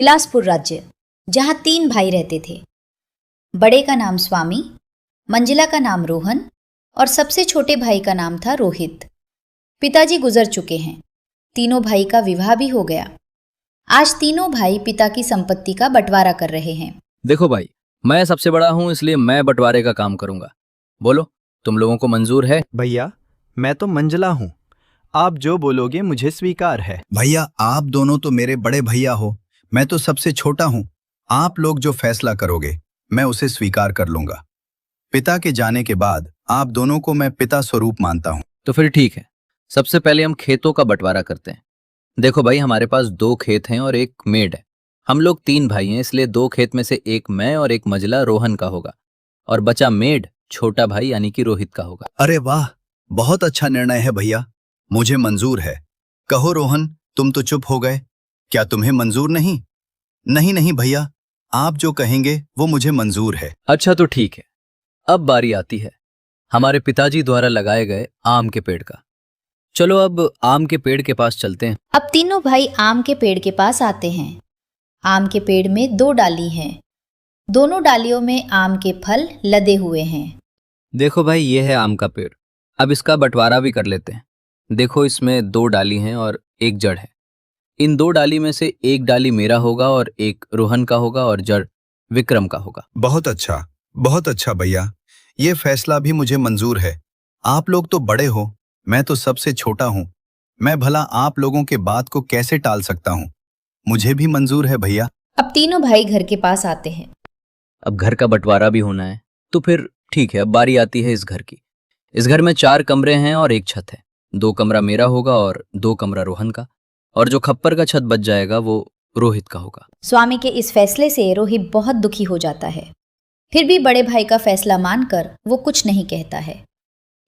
बिलासपुर राज्य, जहाँ 3 भाई रहते थे। बड़े का नाम स्वामी, मंजिला का नाम रोहन और सबसे छोटे भाई का नाम था रोहित। पिताजी गुजर चुके हैं। तीनों भाई का विवाह भी हो गया। आज तीनों भाई पिता की संपत्ति का बंटवारा कर रहे हैं। देखो भाई, मैं सबसे बड़ा हूं, इसलिए मैं बंटवारे का काम करूंगा। बोलो, तुम लोगों को मंजूर है? भैया, मैं तो मंजिला हूँ। आप जो बोलोगे मुझे स्वीकार है। भैया, आप दोनों तो मेरे बड़े भैया हो, मैं तो सबसे छोटा हूँ। आप लोग जो फैसला करोगे मैं उसे स्वीकार कर लूंगा। पिता के जाने के बाद आप दोनों को मैं पिता स्वरूप मानता हूँ। तो फिर ठीक है, सबसे पहले हम खेतों का बंटवारा करते हैं। देखो भाई, हमारे पास 2 खेत हैं और 1 मेड है। हम लोग 3 भाई हैं, इसलिए 2 खेत में से 1 मैं और 1 मंजिला रोहन का होगा, और बचा मेड छोटा भाई यानी कि रोहित का होगा। अरे वाह, बहुत अच्छा निर्णय है भैया, मुझे मंजूर है। कहो रोहन, तुम तो चुप हो गए, क्या तुम्हें मंजूर नहीं? नहीं नहीं भैया, आप जो कहेंगे वो मुझे मंजूर है। अच्छा तो ठीक है, अब बारी आती है हमारे पिताजी द्वारा लगाए गए आम के पेड़ का। चलो अब आम के पेड़ के पास चलते हैं। अब तीनों भाई आम के पेड़ के पास आते हैं। आम के पेड़ में 2 डाली हैं। दोनों डालियों में आम के फल लदे हुए हैं। देखो भाई, ये है आम का पेड़। अब इसका बंटवारा भी कर लेते हैं। देखो, इसमें 2 डाली हैं और 1 जड़ है। इन 2 डाली में से 1 डाली मेरा होगा और 1 रोहन का होगा और जड़ विक्रम का होगा। बहुत अच्छा भैया, ये फैसला भी मुझे मंजूर है। आप लोग तो बड़े हो, मैं तो सबसे छोटा हूँ। मैं भला आप लोगों के बात को कैसे टाल सकता हूँ? मुझे भी मंजूर है भैया। अब तीनों भाई घर के पास आते हैं। अब घर का बंटवारा भी होना है, तो फिर ठीक है, अब बारी आती है इस घर की। इस घर में 4 कमरे हैं और 1 छत है। 2 कमरा मेरा होगा और 2 कमरा रोहन का, और जो खप्पर का छत बच जाएगा वो रोहित का होगा। स्वामी के इस फैसले से रोहित बहुत दुखी हो जाता है। फिर भी बड़े भाई का फैसला मानकर वो कुछ नहीं कहता है।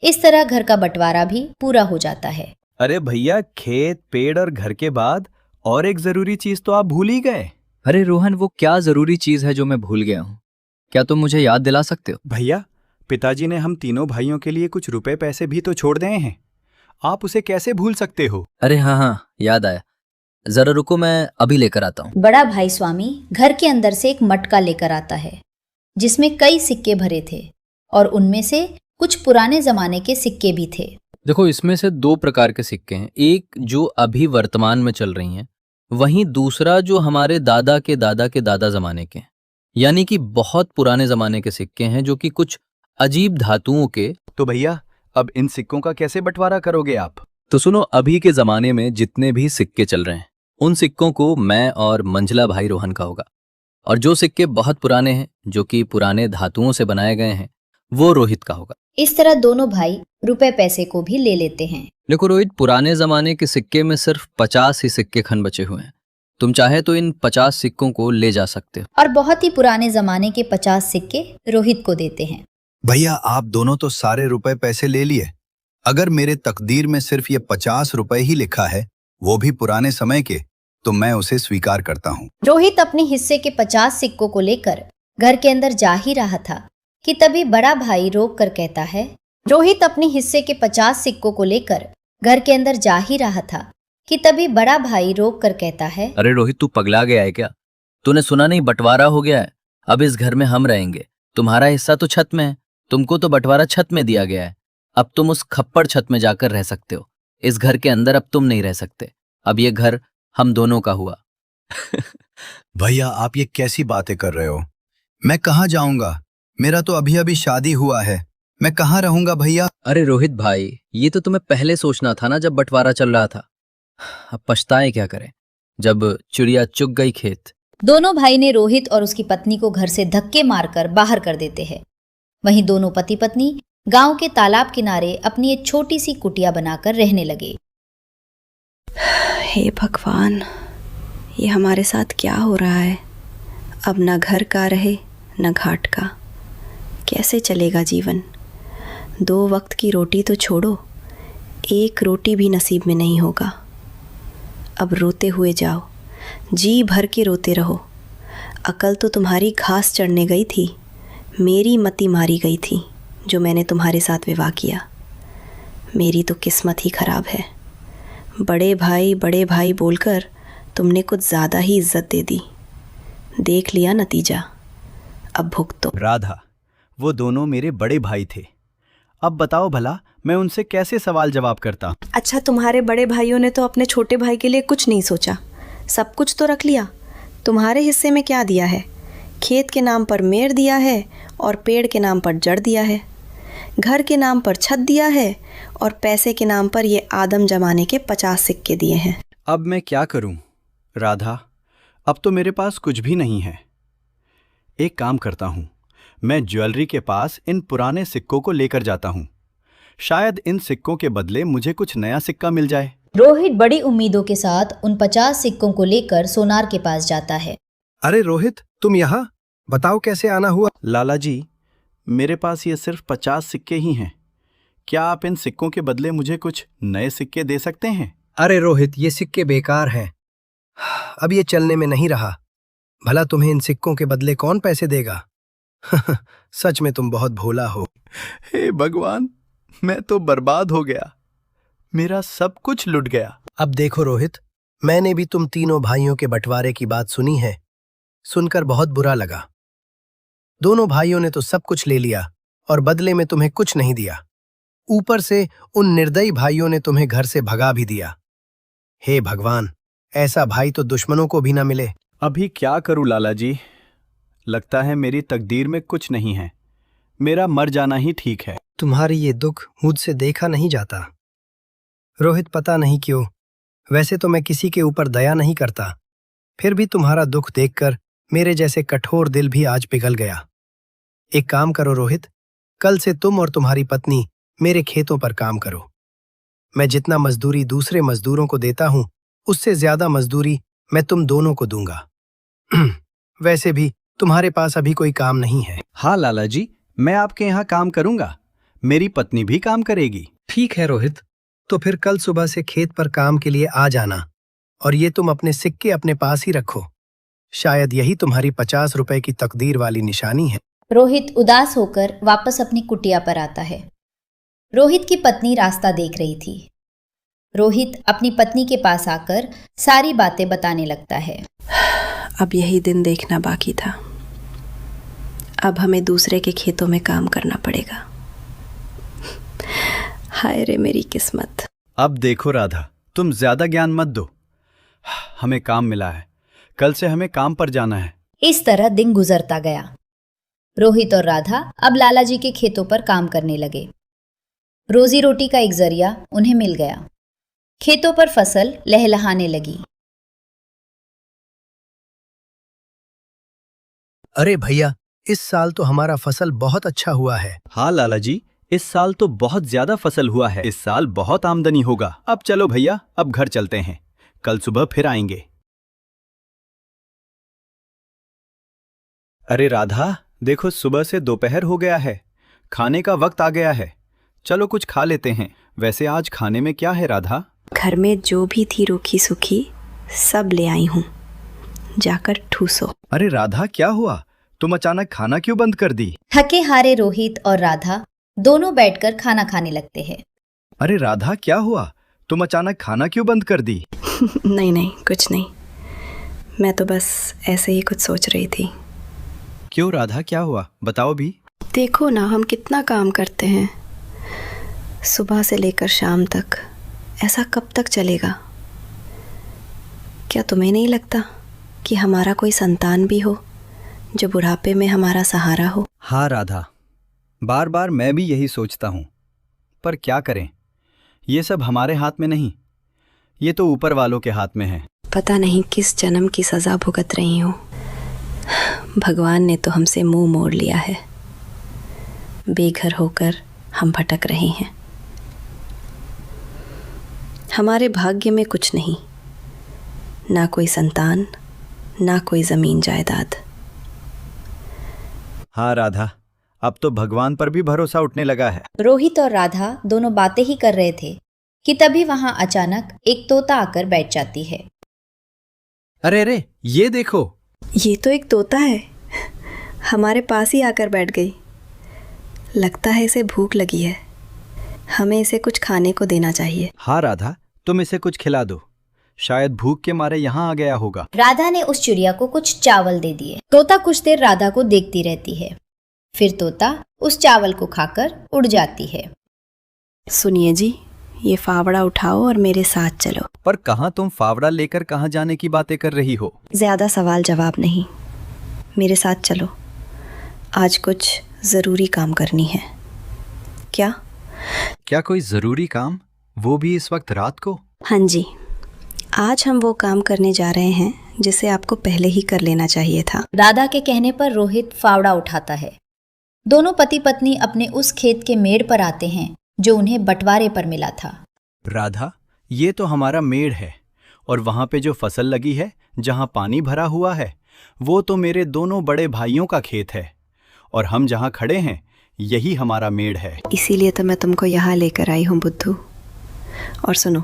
इस तरह घर का बंटवारा भी पूरा हो जाता है। अरे भैया, खेत, पेड़ और घर के बाद और एक जरूरी चीज तो आप भूल ही गए। अरे रोहन, वो क्या जरूरी चीज है जो मैं भूल गया हूँ? क्या तुम मुझे याद दिला सकते हो? भैया, पिताजी ने हम तीनों भाइयों के लिए कुछ रुपए पैसे भी तो छोड़ दिए हैं। आप उसे कैसे भूल सकते हो? अरे हाँ, याद आया। जरा रुको, मैं अभी लेकर आता हूँ। बड़ा भाई स्वामी घर के अंदर से एक मटका लेकर आता है, जिसमें कई सिक्के भरे थे और उनमें से कुछ पुराने जमाने के सिक्के भी थे। देखो, इसमें से 2 प्रकार के सिक्के हैं। एक जो अभी वर्तमान में चल रही हैं, वहीं दूसरा जो हमारे दादा के दादा जमाने के हैं, यानी कि बहुत पुराने जमाने के सिक्के हैं, जो कि कुछ अजीब धातुओं के। तो भैया, अब इन सिक्कों का कैसे बंटवारा करोगे आप? तो सुनो, अभी के जमाने में जितने भी सिक्के चल रहे हैं, उन सिक्कों को मैं और मंझला भाई रोहन का होगा, और जो सिक्के बहुत पुराने हैं, जो कि पुराने धातुओं से बनाए गए हैं, वो रोहित का होगा। इस तरह दोनों भाई रुपए पैसे को भी ले लेते हैं। देखो रोहित, पुराने जमाने के सिक्के में सिर्फ 50 ही सिक्के खन बचे हुए हैं। तुम चाहे तो इन 50 सिक्कों को ले जा सकते हो। और बहुत ही पुराने जमाने के 50 सिक्के रोहित को देते हैं। भैया, आप दोनों तो सारे रुपए पैसे ले लिए। अगर मेरे तकदीर में सिर्फ ये 50 रुपए ही लिखा है, वो भी पुराने समय के, तो मैं उसे स्वीकार करता हूँ। रोहित अपने हिस्से के 50 सिक्कों को लेकर घर के अंदर जा ही रहा था कि तभी बड़ा भाई रोक कर कहता है। रोहित अपने हिस्से के 50 सिक्कों को लेकर घर के अंदर जा ही रहा था कि तभी बड़ा भाई रोक कर कहता है। अरे रोहित, तू पगला गया है क्या? तूने सुना नहीं, बंटवारा हो गया है। अब इस घर में हम रहेंगे। तुम्हारा हिस्सा तो छत में है, तुमको तो बंटवारा छत में दिया गया है। अब तुम उस खप्पड़ छत में जाकर रह सकते हो। इस घर के अंदर अब तुम नहीं रह सकते। अब ये घर हम दोनों का हुआ। भैया, आप ये कैसी बातें कर रहे हो? मैं कहाँ जाऊंगा? मेरा तो अभी अभी शादी हुआ है, मैं कहाँ रहूंगा भैया? अरे रोहित भाई, ये तो तुम्हें पहले सोचना था ना, जब बंटवारा चल रहा था। अब पछताए क्या करें, जब चिड़िया चुग गई खेत। दोनों भाई ने रोहित और उसकी पत्नी को घर से धक्के मारकर बाहर कर देते हैं। वहीं दोनों पति पत्नी गांव के तालाब किनारे अपनी एक छोटी सी कुटिया बनाकर रहने लगे। हे भगवान, ये हमारे साथ क्या हो रहा है? अब न घर का रहे न घाट का, कैसे चलेगा जीवन? 2 वक्त की रोटी तो छोड़ो, 1 रोटी भी नसीब में नहीं होगा। अब रोते हुए जाओ, जी भर के रोते रहो। अकल तो तुम्हारी घास चढ़ने गई थी, मेरी मति मारी गई थी जो मैंने तुम्हारे साथ विवाह किया। मेरी तो किस्मत ही खराब है। बड़े भाई बोलकर तुमने कुछ ज़्यादा ही इज्जत दे दी। देख लिया नतीजा, अब भुगतो। राधा, वो दोनों मेरे बड़े भाई थे। अब बताओ भला मैं उनसे कैसे सवाल जवाब करता। अच्छा, तुम्हारे बड़े भाइयों ने तो अपने छोटे भाई के लिए कुछ नहीं सोचा, सब कुछ तो रख लिया। तुम्हारे हिस्से में क्या दिया है? खेत के नाम पर मेड़ दिया है और पेड़ के नाम पर जड़ दिया है, घर के नाम पर छत दिया है और पैसे के नाम पर ये आदम जमाने के 50 सिक्के दिए हैं। अब मैं क्या करूं राधा, अब तो मेरे पास कुछ भी नहीं है। एक काम करता हूं, मैं ज्वेलरी के पास इन पुराने सिक्कों को लेकर जाता हूं। शायद इन सिक्कों के बदले मुझे कुछ नया सिक्का मिल जाए। रोहित बड़ी उम्मीदों के साथ उन 50 सिक्कों को लेकर सोनार के पास जाता है। अरे रोहित, तुम यहाँ? बताओ कैसे आना हुआ? लाला जी, मेरे पास ये सिर्फ 50 सिक्के ही हैं। क्या आप इन सिक्कों के बदले मुझे कुछ नए सिक्के दे सकते हैं? अरे रोहित, ये सिक्के बेकार हैं, अब ये चलने में नहीं रहा। भला तुम्हें इन सिक्कों के बदले कौन पैसे देगा? सच में तुम बहुत भोला हो। हे भगवान, मैं तो बर्बाद हो गया, मेरा सब कुछ लुट गया। अब देखो रोहित, मैंने भी तुम तीनों भाइयों के बंटवारे की बात सुनी है, सुनकर बहुत बुरा लगा। दोनों भाइयों ने तो सब कुछ ले लिया और बदले में तुम्हें कुछ नहीं दिया। ऊपर से उन निर्दयी भाइयों ने तुम्हें घर से भगा भी दिया। हे भगवान, ऐसा भाई तो दुश्मनों को भी ना मिले। अभी क्या करूं लाला जी, लगता है मेरी तकदीर में कुछ नहीं है। मेरा मर जाना ही ठीक है। तुम्हारी ये दुख मुझसे देखा नहीं जाता रोहित, पता नहीं क्यों। वैसे तो मैं किसी के ऊपर दया नहीं करता, फिर भी तुम्हारा दुख देखकर मेरे जैसे कठोर दिल भी आज पिघल गया। एक काम करो रोहित, कल से तुम और तुम्हारी पत्नी मेरे खेतों पर काम करो। मैं जितना मजदूरी दूसरे मजदूरों को देता हूं, उससे ज्यादा मजदूरी मैं तुम दोनों को दूंगा। वैसे भी तुम्हारे पास अभी कोई काम नहीं है। हाँ लाला जी, मैं आपके यहाँ काम करूंगा, मेरी पत्नी भी काम करेगी। ठीक है रोहित, तो फिर कल सुबह से खेत पर काम के लिए आ जाना, और ये तुम अपने सिक्के अपने पास ही रखो। शायद यही तुम्हारी 50 रुपए की तकदीर वाली निशानी है। रोहित उदास होकर वापस अपनी कुटिया पर आता है। रोहित की पत्नी रास्ता देख रही थी। रोहित अपनी पत्नी के पास आकर सारी बातें बताने लगता है। अब यही दिन देखना बाकी था, अब हमें दूसरे के खेतों में काम करना पड़ेगा। हाय रे मेरी किस्मत। अब देखो राधा, तुम ज्यादा ज्ञान मत दो, हमें काम मिला है, कल से हमें काम पर जाना है। इस तरह दिन गुजरता गया। रोहित और राधा अब लाला जी के खेतों पर काम करने लगे। रोजी रोटी का एक जरिया उन्हें मिल गया। खेतों पर फसल लहलहाने लगी। अरे भैया, इस साल तो हमारा फसल बहुत अच्छा हुआ है। हाँ लाला जी, इस साल तो बहुत ज्यादा फसल हुआ है, इस साल बहुत आमदनी होगा। अब चलो भैया, अब घर चलते हैं, कल सुबह फिर आएंगे। अरे राधा, देखो सुबह से दोपहर हो गया है, खाने का वक्त आ गया है, चलो कुछ खा लेते हैं। वैसे आज खाने में क्या है राधा? घर में जो भी थी रूखी सूखी सब ले आई हूँ, जाकर ठूसो। अरे राधा, क्या हुआ? तुम अचानक खाना क्यों बंद कर दी? थके हारे रोहित और राधा दोनों बैठकर खाना खाने लगते हैं। अरे राधा, क्या हुआ? तुम अचानक खाना क्यों बंद कर दी? नहीं नहीं, कुछ नहीं, मैं तो बस ऐसे ही कुछ सोच रही थी। क्यों राधा, क्या हुआ? बताओ भी। देखो ना, हम कितना काम करते हैं, सुबह से लेकर शाम तक, ऐसा कब तक चलेगा? क्या तुम्हें नहीं लगता कि हमारा कोई संतान भी हो जो बुढ़ापे में हमारा सहारा हो? हाँ राधा, बार बार मैं भी यही सोचता हूँ, पर क्या करें, ये सब हमारे हाथ में नहीं, ये तो ऊपर वालों के हाथ में है। पता नहीं किस जन्म की सजा भुगत रही हूँ। भगवान ने तो हमसे मुंह मोड़ लिया है, बेघर होकर हम भटक रहे हैं। हमारे भाग्य में कुछ नहीं, ना कोई संतान, ना कोई जमीन जायदाद। हाँ राधा, अब तो भगवान पर भी भरोसा उठने लगा है। रोहित और राधा दोनों बातें ही कर रहे थे कि तभी वहां अचानक एक तोता आकर बैठ जाती है। अरे अरे, ये देखो। ये तो एक तोता है, हमारे पास ही आकर बैठ गई। लगता है इसे भूख लगी है, हमें इसे कुछ खाने को देना चाहिए। हाँ राधा, तुम इसे कुछ खिला दो, शायद भूख के मारे यहाँ आ गया होगा। राधा ने उस चिड़िया को कुछ चावल दे दिए। तोता कुछ देर राधा को देखती रहती है, फिर तोता उस चावल को खाकर उड़ जाती है। सुनिए जी, ये फावड़ा उठाओ और मेरे साथ चलो। पर कहाँ तुम फावड़ा लेकर कहाँ जाने की बातें कर रही हो? ज़्यादा सवाल जवाब नहीं, मेरे साथ चलो। आज कुछ ज़रूरी काम करनी है। क्या कोई ज़रूरी काम, वो भी इस वक्त रात को? हाँ जी, आज हम वो काम करने जा रहे हैं जिसे आपको पहले ही कर लेना चाहिए था। राधा के कहने पर रोहित फावड़ा उठाता है। दोनों पति पत्नी अपने उस खेत के मेड़ पर आते हैं जो उन्हें बंटवारे पर मिला था। राधा, ये तो हमारा मेड़ है, और वहाँ पे जो फसल लगी है, जहाँ पानी भरा हुआ है, वो तो मेरे दोनों बड़े भाइयों का खेत है, और हम जहाँ खड़े हैं यही हमारा मेड़ है। इसीलिए तो मैं तुमको यहाँ लेकर आई हूँ बुद्धू। और सुनो,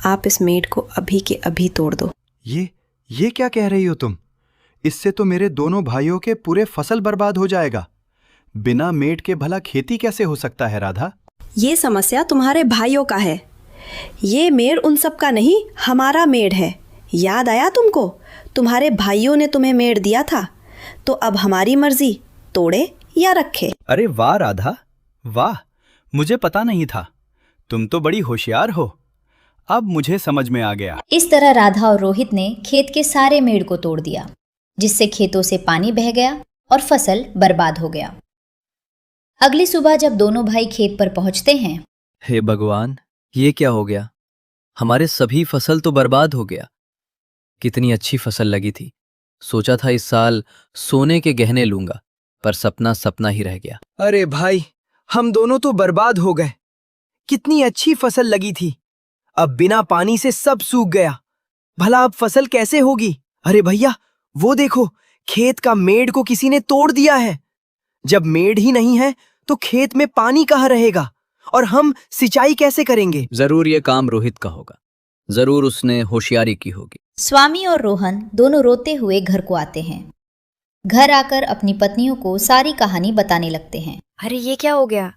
आप इस मेड़ को अभी के अभी तोड़ दो। ये क्या कह रही हो तुम? इससे तो मेरे दोनों भाइयों के पूरे फसल बर्बाद हो जाएगा। बिना मेड़ के भला खेती कैसे हो सकता है राधा? ये समस्या तुम्हारे भाइयों का है, ये मेड़ उन सब का नहीं, हमारा मेड़ है। याद आया तुमको? तुम्हारे भाइयों ने तुम्हें मेड़ दिया था, तो अब हमारी मर्जी, तोड़े या रखे। अरे वाह राधा, वाह, मुझे पता नहीं था। तुम तो बड़ी होशियार हो। अब मुझे समझ में आ गया। इस तरह राधा और रोहित ने खेत के सारे मेड़ को तोड़ दिया, जिससे खेतों से पानी बह गया और फसल बर्बाद हो गया। अगली सुबह जब दोनों भाई खेत पर पहुंचते हैं, हे भगवान, ये क्या हो गया? हमारे सभी फसल तो बर्बाद हो गया। कितनी अच्छी फसल लगी थी। सोचा था इस साल सोने के गहने लूंगा, पर सपना सपना ही रह गया। अरे भाई, हम दोनों तो बर्बाद हो गए। कितनी अच्छी फसल लगी थी, अब बिना पानी से सब सूख गया। भला अब फसल कैसे होगी? अरे भैया, वो देखो, खेत का मेड़ को किसी ने तोड़ दिया है। जब मेड़ ही नहीं है तो खेत में पानी कहाँ रहेगा, और हम सिंचाई कैसे करेंगे? जरूर ये काम रोहित का होगा, जरूर उसने होशियारी की होगी। स्वामी और रोहन दोनों रोते हुए घर को आते हैं। घर आकर अपनी पत्नियों को सारी कहानी बताने लगते हैं। अरे ये क्या हो गया?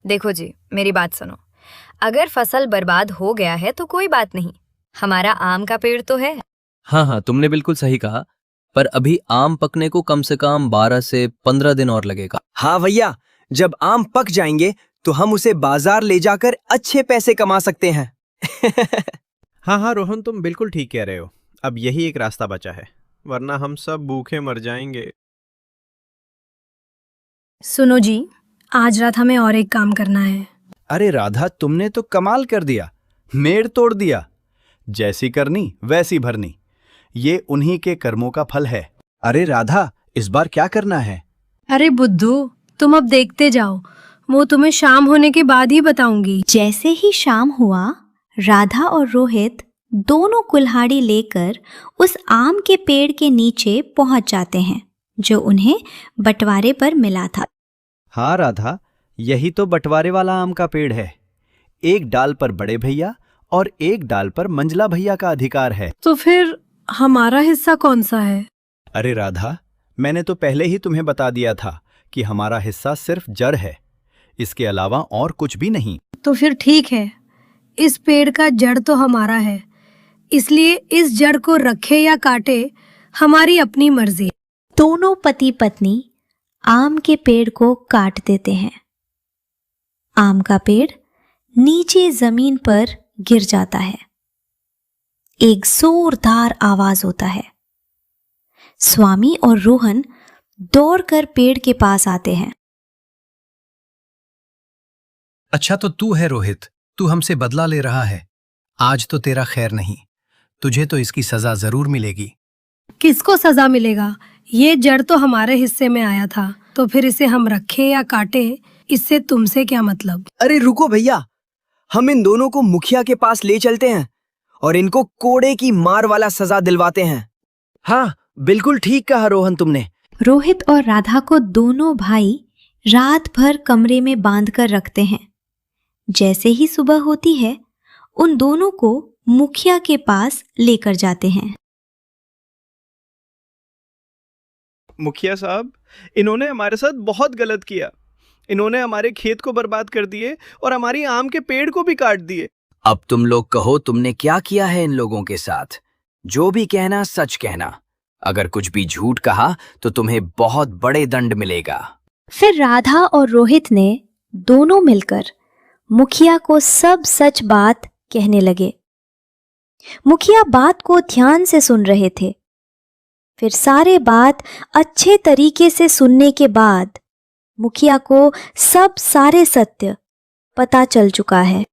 देखो जी, मेरी बात सुनो। अगर फसल बर्बाद हो गया है तो कोई बात नहीं, हमारा आम का पेड़ तो है। हाँ, तुमने बिल्कुल सही कहा, पर अभी आम पकने को कम से कम 12 से 15 दिन और लगेगा। हाँ भैया, जब आम पक जाएंगे तो हम उसे बाजार ले जाकर अच्छे पैसे कमा सकते हैं। हाँ रोहन, तुम बिल्कुल ठीक कह रहे हो। अब यही एक रास्ता बचा है, वरना हम सब भूखे मर जाएंगे। सुनो जी, आज रात हमें और एक काम करना है। अरे राधा, तुमने तो कमाल कर दिया, मेड़ तोड़ दिया। जैसी करनी वैसी भरनी, ये उन्हीं के कर्मों का फल है। अरे राधा, इस बार क्या करना है? अरे बुद्धू, तुम अब देखते जाओ, वो तुम्हें शाम होने के बाद ही बताऊंगी। जैसे ही शाम हुआ, राधा और रोहित दोनों कुल्हाड़ी लेकर उस आम के पेड़ के नीचे पहुंच जाते हैं जो उन्हें बंटवारे पर मिला था। हाँ राधा, यही तो बंटवारे वाला आम का पेड़ है। एक डाल पर बड़े भैया और एक डाल पर मंजला भैया का अधिकार है। तो फिर हमारा हिस्सा कौन सा है? अरे राधा, मैंने तो पहले ही तुम्हें बता दिया था कि हमारा हिस्सा सिर्फ जड़ है, इसके अलावा और कुछ भी नहीं। तो फिर ठीक है, इस पेड़ का जड़ तो हमारा है, इसलिए इस जड़ को रखे या काटे हमारी अपनी मर्जी। दोनों पति पत्नी आम के पेड़ को काट देते हैं। आम का पेड़ नीचे जमीन पर गिर जाता है। एक जोरदार आवाज होता है। स्वामी और रोहन दौड़कर पेड़ के पास आते हैं। अच्छा, तो तू है रोहित, तू हमसे बदला ले रहा है। आज तो तेरा खैर नहीं, तुझे तो इसकी सजा जरूर मिलेगी। किसको सजा मिलेगा? ये जड़ तो हमारे हिस्से में आया था, तो फिर इसे हम रखे या काटे, इससे तुमसे क्या मतलब? अरे रुको भैया, हम इन दोनों को मुखिया के पास ले चलते हैं और इनको कोड़े की मार वाला सजा दिलवाते हैं। हाँ, बिल्कुल ठीक कहा रोहन तुमने। रोहित और राधा को दोनों भाई रात भर कमरे में बांधकर रखते हैं। जैसे ही सुबह होती है, उन दोनों को मुखिया के पास लेकर जाते हैं। मुखिया साहब, इन्होंने हमारे साथ बहुत गलत किया। इन्होंने हमारे खेत को बर्बाद कर दिए और हमारी आम के पेड़ को भी काट दिए। अब तुम लोग कहो तुमने क्या किया है इन लोगों के साथ। जो भी कहना सच कहना। अगर कुछ भी झूठ कहा तो तुम्हें बहुत बड़े दंड मिलेगा। फिर राधा और रोहित ने दोनों मिलकर मुखिया को सब सच बात कहने लगे। मुखिया बात को ध्यान से सुन रहे थे। फिर सारे बात अच्छे तरीके से सुनने के बाद मुखिया को सब सारे सत्य पता चल चुका है।